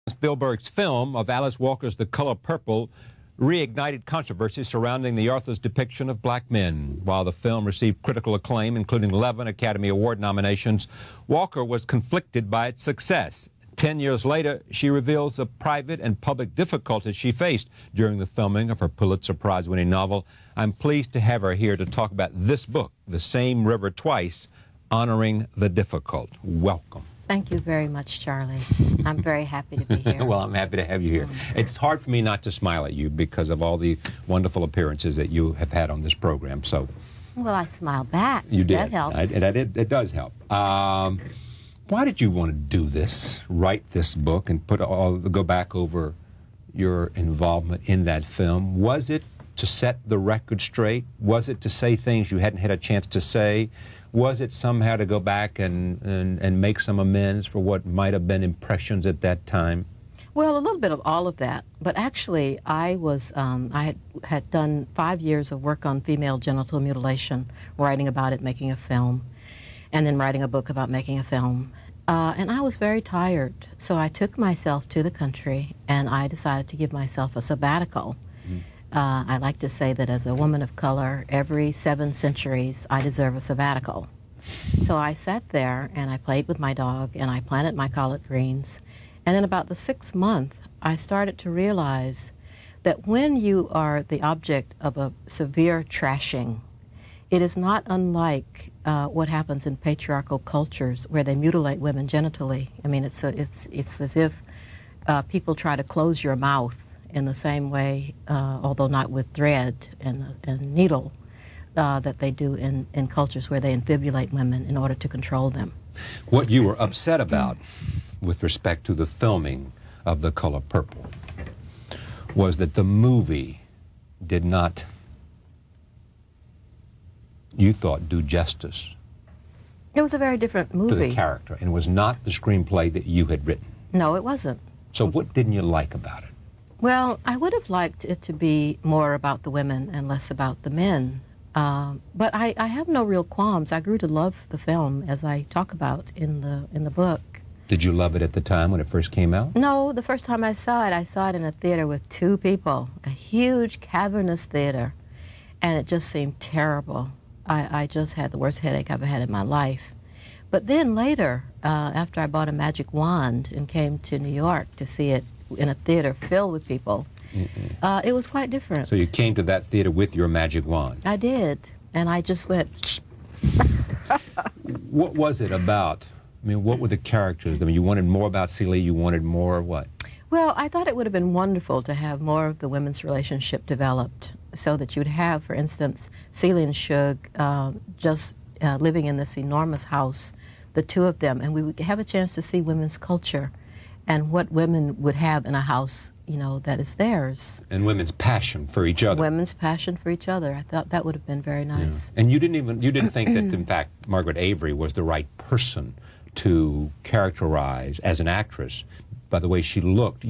Spielberg's film of Alice Walker's The Color Purple reignited controversy surrounding the author's depiction of black men. While the film received critical acclaim, including 11 Academy Award nominations, Walker was conflicted by its success. 10 years later, she reveals the private and public difficulties she faced during the filming of her Pulitzer Prize-winning novel. I'm pleased to have her here to talk about this book, The Same River Twice, Honoring the Difficult. Welcome. Thank you very much, Charlie. I'm very happy to be here. Well, I'm happy to have you here. It's hard for me not to smile at you because of all the wonderful appearances that you have had on this program. So, well, I smile back. You did. That helps. It does help. Why did you want to do this, write this book, and go back over your involvement in that film? Was it to set the record straight? Was it to say things you hadn't had a chance to say? Was it somehow to go back and make some amends for what might have been impressions at that time? Well, a little bit of all of that. But actually, I had done 5 years of work on female genital mutilation, writing about it, making a film, and then writing a book about making a film. And I was very tired. So I took myself to the country, and I decided to give myself a sabbatical. I like to say that as a woman of color, every 7 centuries, I deserve a sabbatical. So I sat there, and I played with my dog, and I planted my collard greens. And in about the 6th month, I started to realize that when you are the object of a severe trashing, it is not unlike what happens in patriarchal cultures where they mutilate women genitally. I mean, it's as if people try to close your mouth in the same way, although not with thread and needle, that they do in cultures where they infibulate women in order to control them. What you were upset about with respect to the filming of The Color Purple was that the movie did not, you thought, do justice. It was a very different movie. To the character, and it was not the screenplay that you had written. No, it wasn't. So what didn't you like about it? Well, I would have liked it to be more about the women and less about the men. But I have no real qualms. I grew to love the film, as I talk about in the book. Did you love it at the time when it first came out? No, the first time I saw it in a theater with 2 people, a huge cavernous theater, and it just seemed terrible. I just had the worst headache I've ever had in my life. But then later, after I bought a magic wand and came to New York to see it in a theater filled with people, it was quite different. So you came to that theater with your magic wand? I did, and I just went... What was it about? I mean, what were the characters? I mean, you wanted more about Celie, you wanted more what? Well, I thought it would have been wonderful to have more of the women's relationship developed so that you'd have, for instance, Celie and Shug just living in this enormous house, the 2 of them, and we would have a chance to see women's culture and what women would have in a house, you know, that is theirs. And women's passion for each other. Women's passion for each other. I thought that would have been very nice. Yeah. And you didn't think that, in fact, Margaret Avery was the right person to characterize as an actress by the way she looked,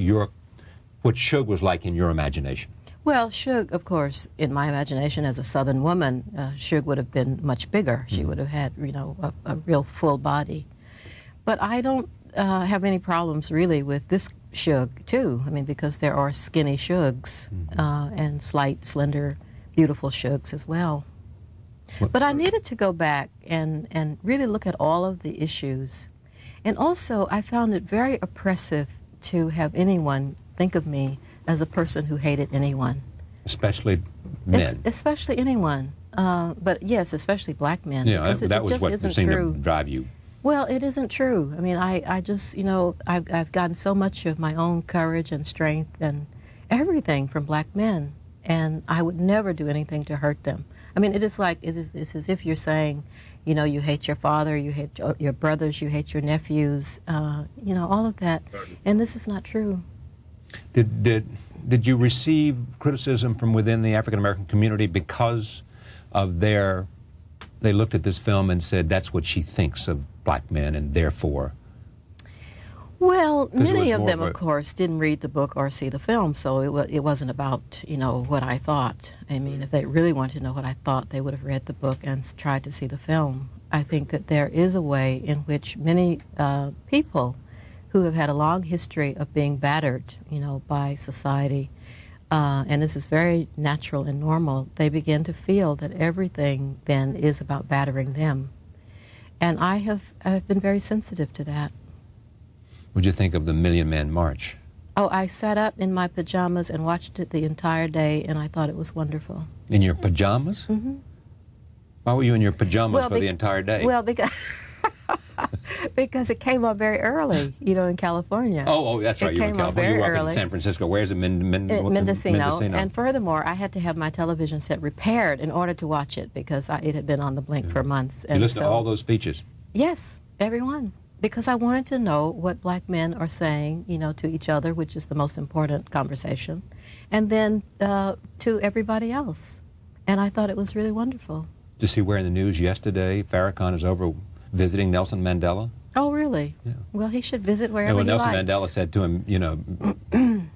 what Shug was like in your imagination. Well, Shug, of course, in my imagination as a Southern woman, Shug would have been much bigger. She would have had, you know, a real full body. But I don't have any problems really with this Shug too. I mean, because there are skinny Shugs and slight, slender, beautiful Shugs as well. But I needed to go back and really look at all of the issues. And also, I found it very oppressive to have anyone think of me as a person who hated anyone. Especially men. Especially anyone. But yes, especially black men. Yeah, that was what seemed to drive you. Well, it isn't true. I mean, I just, you know, I've gotten so much of my own courage and strength and everything from black men, and I would never do anything to hurt them. I mean, it's as if you're saying, you know, you hate your father, you hate your brothers, you hate your nephews, you know, all of that, and this is not true. Did you receive criticism from within the African American community because of they looked at this film and said that's what she thinks of black men, and therefore? Well, many of them, of course, didn't read the book or see the film, so it wasn't about, you know, what I thought. I mean, if they really wanted to know what I thought, they would have read the book and tried to see the film. I think that there is a way in which many people who have had a long history of being battered, by society, and this is very natural and normal, they begin to feel that everything then is about battering them. And I've been very sensitive to that. What'd you think of the Million Man March? Oh, I sat up in my pajamas and watched it the entire day, and I thought it was wonderful. In your pajamas? Mm-hmm. Why were you in your pajamas for the entire day? Well, because it came on very early, in California. Oh, that's right. You were in California. You were up in San Francisco. Where's it? Mendocino. And furthermore, I had to have my television set repaired in order to watch it because it had been on the blink for months. And you listened to all those speeches? Yes, every one. Because I wanted to know what black men are saying, to each other, which is the most important conversation, and then to everybody else. And I thought it was really wonderful. Did you see where in the news yesterday Farrakhan is over visiting Nelson Mandela? Oh, really? Yeah. Well, he should visit wherever he Nelson likes. Mandela said to him,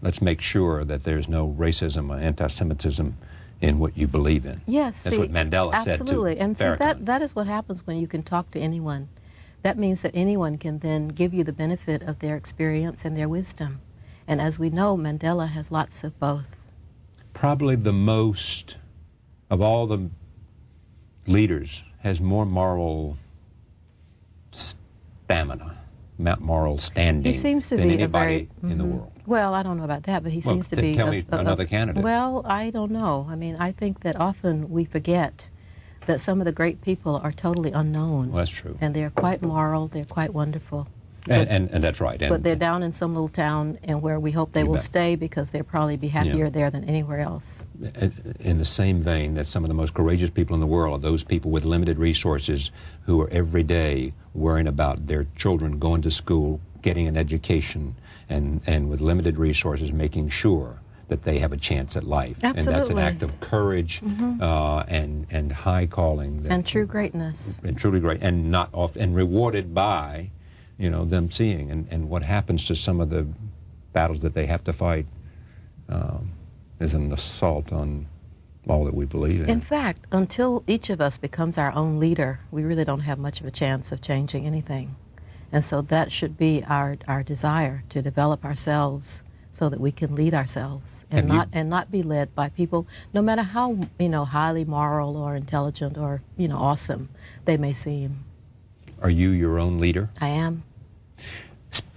let's make sure that there's no racism or anti-Semitism in what you believe in. Yes. That's what Mandela said to absolutely. And Farrakhan. that is what happens when you can talk to anyone. That means that anyone can then give you the benefit of their experience and their wisdom. And as we know, Mandela has lots of both. Probably the most, of all the leaders, has more moral stamina, moral standing he seems to than be anybody in the world. Well, I don't know about that, but he seems to be... Tell me another candidate. Well, I don't know. I mean, I think that often we forget that some of the great people are totally unknown. Well, that's true. And they're quite moral, they're quite wonderful. And that's right. But they're down in some little town, and where we hope they will stay because they'll probably be happier there than anywhere else. In the same vein, that some of the most courageous people in the world are those people with limited resources who are every day worrying about their children going to school, getting an education, and with limited resources making sure that they have a chance at life. Absolutely. And that's an act of courage and high calling. And true greatness. And truly great, and not off, and rewarded by, them seeing. And what happens to some of the battles that they have to fight is an assault on all that we believe in. In fact, until each of us becomes our own leader, we really don't have much of a chance of changing anything. And so that should be our desire, to develop ourselves so that we can lead ourselves and not be led by people, no matter how highly moral or intelligent or awesome they may seem. Are you your own leader? I am.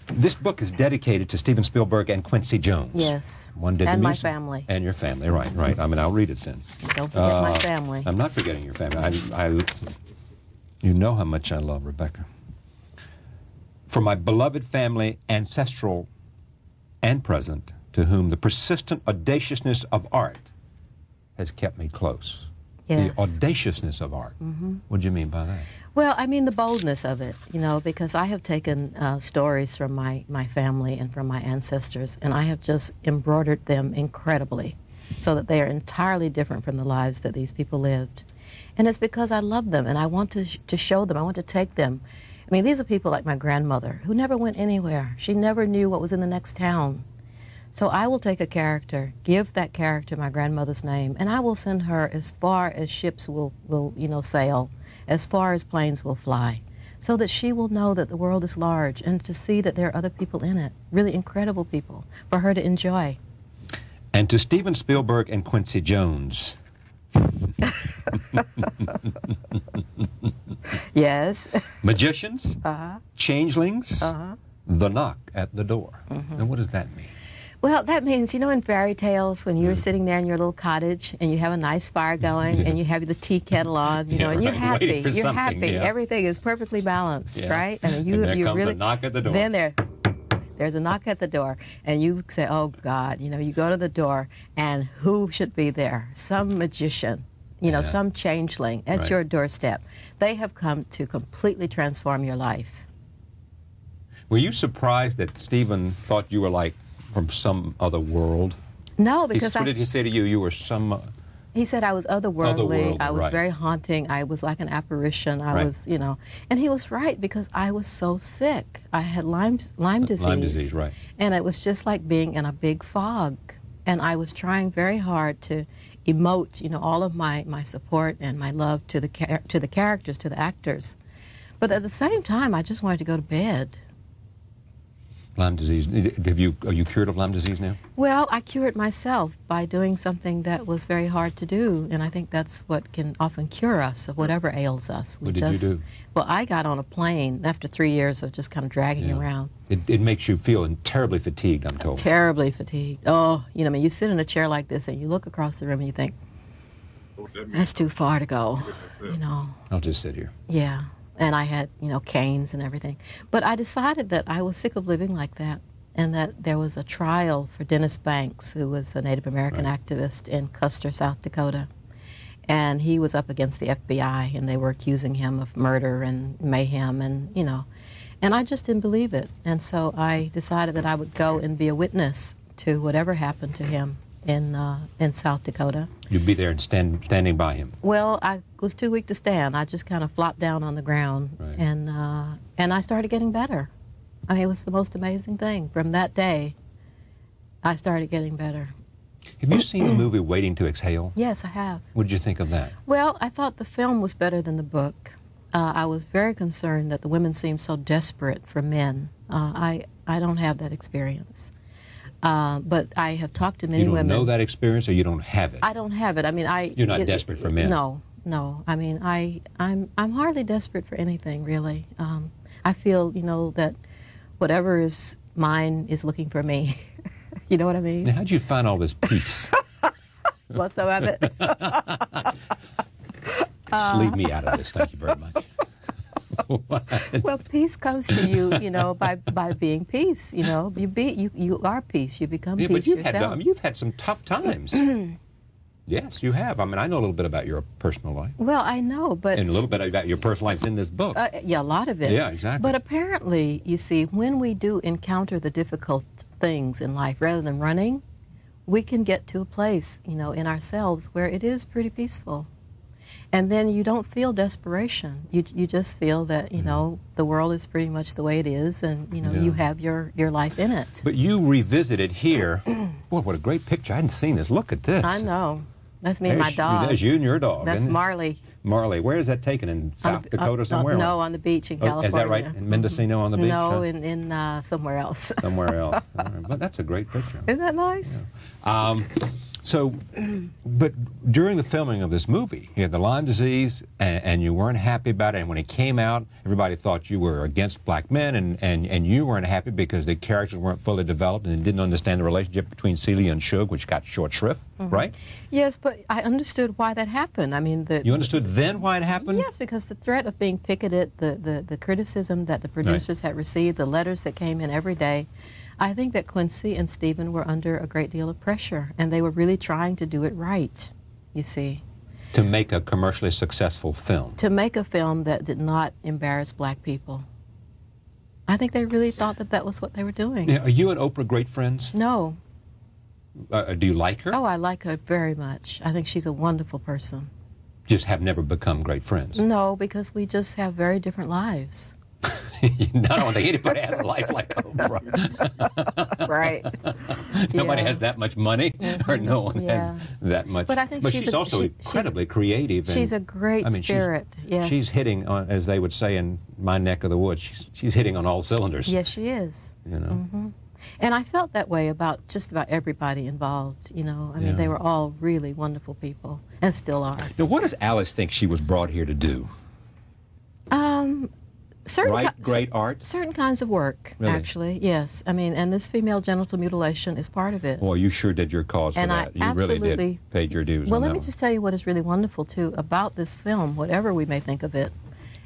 This book is dedicated to Steven Spielberg and Quincy Jones. Yes. One did and the my music. family. And your family, right. I mean, I'll read it then. Don't forget my family. I'm not forgetting your family. You know how much I love Rebecca. For my beloved family, ancestral and present, to whom the persistent audaciousness of art has kept me close. Yes. The audaciousness of art. Mm-hmm. What do you mean by that? Well, I mean the boldness of it, because I have taken stories from my family and from my ancestors, and I have just embroidered them incredibly so that they are entirely different from the lives that these people lived. And it's because I love them, and I want to show them, I want to take them. I mean, these are people like my grandmother, who never went anywhere. She never knew what was in the next town. So I will take a character, give that character my grandmother's name, and I will send her as far as ships will sail, as far as planes will fly, so that she will know that the world is large and to see that there are other people in it, really incredible people, for her to enjoy. And to Steven Spielberg and Quincy Jones. Yes. Magicians, changelings, the knock at the door. Mm-hmm. Now, what does that mean? Well, that means, in fairy tales, when you're sitting there in your little cottage and you have a nice fire going and you have the tea kettle on, and you're happy. You're happy. Yeah. Everything is perfectly balanced, right? I mean, and there comes really, a knock at the door. Then there's a knock at the door, and you say, oh, God, you go to the door, and who should be there? Some magician, some changeling at your doorstep. They have come to completely transform your life. Were you surprised that Stephen thought you were like from some other world? No, because what did he say to you? You were some... He said I was otherworldly. I was right. very haunting. I was like an apparition. I was, and he was right, because I was so sick. I had Lyme disease. Lyme disease, right. And it was just like being in a big fog. And I was trying very hard to emote, all of my support and my love to the characters, to the actors. But at the same time, I just wanted to go to bed. Lyme disease. Are you cured of Lyme disease now? Well, I cured myself by doing something that was very hard to do, and I think that's what can often cure us of whatever ails us. What did you do? Well, I got on a plane after 3 years of just kind of dragging around. It makes you feel terribly fatigued, I'm told. Terribly fatigued. Oh, you know, I mean, you sit in a chair like this and you look across the room and you think, that's too far to go, you know. I'll just sit here. Yeah. And I had, you know, canes and everything. But I decided that I was sick of living like that, and that there was a trial for Dennis Banks, who was a Native American activist in Custer, South Dakota. And he was up against the FBI, and they were accusing him of murder and mayhem and, you know. And I just didn't believe it. And so I decided that I would go and be a witness to whatever happened to him in South Dakota. You'd be there and standing by him. Well, I was too weak to stand. I just kind of flopped down on the ground, and I started getting better. I mean, it was the most amazing thing. From that day, I started getting better. Have you seen the movie Waiting to Exhale? Yes, I have. What did you think of that? Well, I thought the film was better than the book. I was very concerned that the women seemed so desperate for men. I don't have that experience. But I have talked to many women. You don't know that experience, or you don't have it? I don't have it. I mean, You're not desperate for men? No. I mean, I'm hardly desperate for anything, really. I feel, you know, that whatever is mine is looking for me. You know what I mean? Now, how'd you find all this peace? What's so of it? Just leave me out of this. Thank you very much. Well, peace comes to you, you know, by being peace. You know, you are peace. You become peace but yourself. you've had some tough times. Yes, you have. I mean, I know a little bit about your personal life. Well, I know, but and a little bit about your personal life in this book. Yeah, a lot of it. Yeah, exactly. But apparently, you see, when we do encounter the difficult things in life, rather than running, we can get to a place, you know, in ourselves where it is pretty peaceful. And then you don't feel desperation. You just feel that, you know, the world is pretty much the way it is, and, you know, you have your life in it. But you revisited here. Boy, what a great picture. I hadn't seen this. Look at this. I know. That's me and my dog. That's you and your dog. That's Marley. Marley. Where is that taken? In South Dakota somewhere? No, on the beach in California. Is that right? In Mendocino on the beach? No, in somewhere else. Somewhere else. But that's a great picture. Isn't that nice? Yeah. But during the filming of this movie, you had the Lyme disease, and you weren't happy about it. And when it came out, everybody thought you were against black men, and you weren't happy because the characters weren't fully developed and didn't understand the relationship between Celia and Suge, which got short shrift, right? Yes, but I understood why that happened. I mean, you understood then why it happened? Yes, because the threat of being picketed, the criticism that the producers had received, the letters that came in every day. I think that Quincy and Steven were under a great deal of pressure, and they were really trying to do it right, you see. To make a commercially successful film. To make a film that did not embarrass black people. I think they really thought that that was what they were doing. Yeah, are you and Oprah great friends? No. Do you like her? Oh, I like her very much. I think she's a wonderful person. Just have never become great friends? No, because we just have very different lives. I don't think anybody has a life like Oprah. Right. Nobody has that much money, or no one has that much. But I think she's also incredibly creative. She's a great spirit. Yes. She's hitting on, as they would say in my neck of the woods, she's hitting on all cylinders. Yes, she is. You know. And I felt that way about just about everybody involved. You know, I mean, they were all really wonderful people, and still are. Now, what does Alice think she was brought here to do? Great art? Certain kinds of work, really? Actually, yes. I mean, and this female genital mutilation is part of it. Well, you sure did your cause for that. You really did. Paid your dues. Well, let me just tell you what is really wonderful, too, about this film, whatever we may think of it.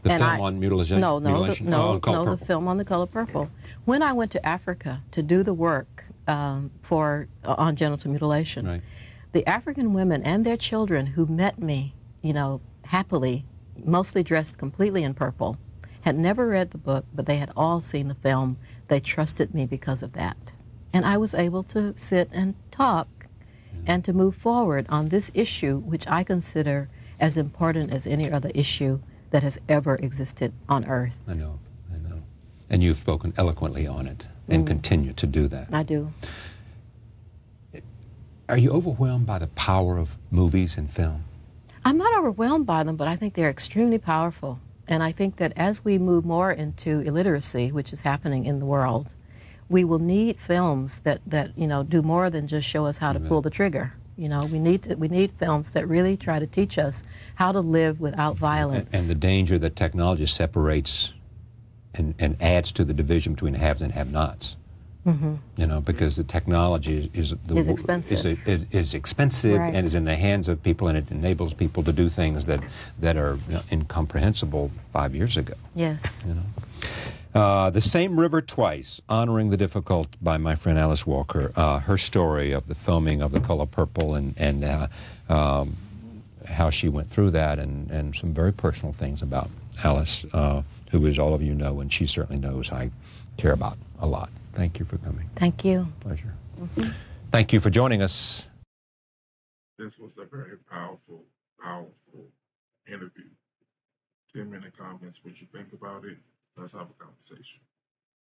The film on mutilation? No, the film on The Color Purple. When I went to Africa to do the work on genital mutilation, the African women and their children who met me, you know, happily, mostly dressed completely in purple, had never read the book, but they had all seen the film. They trusted me because of that. And I was able to sit and talk and to move forward on this issue, which I consider as important as any other issue that has ever existed on Earth. I know. And you've spoken eloquently on it and continue to do that. I do. Are you overwhelmed by the power of movies and film? I'm not overwhelmed by them, but I think they're extremely powerful. And I think that as we move more into illiteracy, which is happening in the world, we will need films that do more than just show us how to pull the trigger. We need films that really try to teach us how to live without violence. And the danger that technology separates and adds to the division between haves and have-nots. Because the technology is expensive. Is expensive Right. and is in the hands of people, and it enables people to do things that are incomprehensible 5 years ago. Yes. The Same River Twice, Honoring the Difficult by my friend Alice Walker. Her story of the filming of The Color Purple and how she went through that, and some very personal things about Alice, who, as all of you know, and she certainly knows, I care about a lot. Thank you for coming. Thank you. Pleasure. Thank you for joining us. This was a very powerful interview. 10-minute comments, what you think about it. Let's have a conversation.